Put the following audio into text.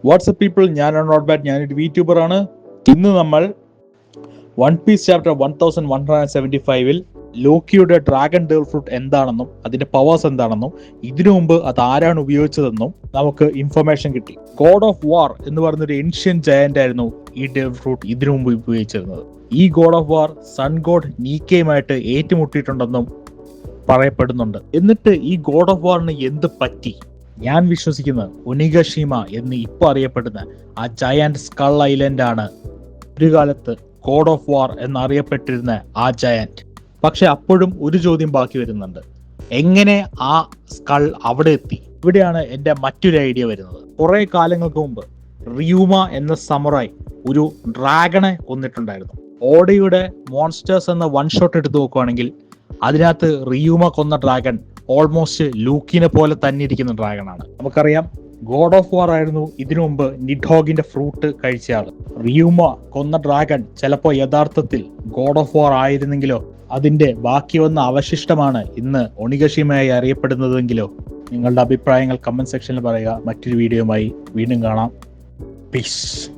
WhatsApp people, ഞാനാണ് not bad. ഞാനൊരു YouTuber ആണ്. ഇന്ന് നമ്മൾ വൺ പീസ് ചാപ്റ്റർ 1175 ലോക്കിയുടെ ഡ്രാഗൺ ഡേൾ ഫ്രൂട്ട് എന്താണെന്നും അതിന്റെ പവേഴ്സ് എന്താണെന്നും ഇതിനു മുമ്പ് അത് ആരാണ് ഉപയോഗിച്ചതെന്നും നമുക്ക് ഇൻഫർമേഷൻ കിട്ടി. ഗോഡ് ഓഫ് വാർ എന്ന് പറയുന്നൊരു ഏൻഷ്യൻ ജയന്റ് ആയിരുന്നു ഈ ഡേൾ ഫ്രൂട്ട് ഇതിനു മുമ്പ് ഉപയോഗിച്ചിരുന്നത്. ഈ god of war sun god നീക്കയുമായിട്ട് ഏറ്റുമുട്ടിയിട്ടുണ്ടെന്നും പറയപ്പെടുന്നുണ്ട്. എന്നിട്ട് ഈ ഗോഡ് ഓഫ് വാറിന് എന്ത് പറ്റി? ഞാൻ വിശ്വസിക്കുന്നത് ഒനിഗഷിമ എന്ന് ഇപ്പോൾ അറിയപ്പെടുന്ന ആ ജയന്റ് സ്കൾ ഐലൻഡ് ആണ് ഒരു കാലത്ത് ഗോഡ് ഓഫ് വാർ എന്നറിയപ്പെട്ടിരുന്ന ആ ജയന്റ്. പക്ഷെ അപ്പോഴും ഒരു ചോദ്യം ബാക്കി വരുന്നുണ്ട്, എങ്ങനെ ആ സ്കൾ അവിടെ എത്തി? ഇവിടെയാണ് എൻ്റെ മറ്റൊരു ഐഡിയ വരുന്നത്. കുറെ കാലങ്ങൾക്ക് മുമ്പ് റിയൂമ എന്ന സമുറായി ഒരു ഡ്രാഗണെ കൊന്നിട്ടുണ്ടായിരുന്നു. ഓഡയുടെ മോൺസ്റ്റേഴ്സ് എന്ന വൺ ഷോട്ട് എടുത്തു നോക്കുവാണെങ്കിൽ അതിനകത്ത് റിയൂമ കൊന്ന ഡ്രാഗൺ ഓൾമോസ്റ്റ് ലൂക്കിനെ പോലെ തന്നെ ഇരിക്കുന്ന ഡ്രാഗൺ ആണ്. നമുക്കറിയാം ഗോഡ് ഓഫ് വാർ ആയിരുന്നു ഇതിനു മുമ്പ് നിഡ്ഹോഗിന്റെ ഫ്രൂട്ട് കഴിച്ചയാൾ. റിയൂമ കൊന്ന ഡ്രാഗൺ ചിലപ്പോൾ യഥാർത്ഥത്തിൽ ഗോഡ് ഓഫ് വാർ ആയിരുന്നെങ്കിലോ? അതിന്റെ ബാക്കി വന്ന അവശിഷ്ടമാണ് ഇന്ന് ഒണിഗഷിമയായി അറിയപ്പെടുന്നതെങ്കിലോ? നിങ്ങളുടെ അഭിപ്രായങ്ങൾ കമന്റ് സെക്ഷനിൽ പറയുക. മറ്റൊരു വീഡിയോയുമായി വീണ്ടും കാണാം. പീസ്.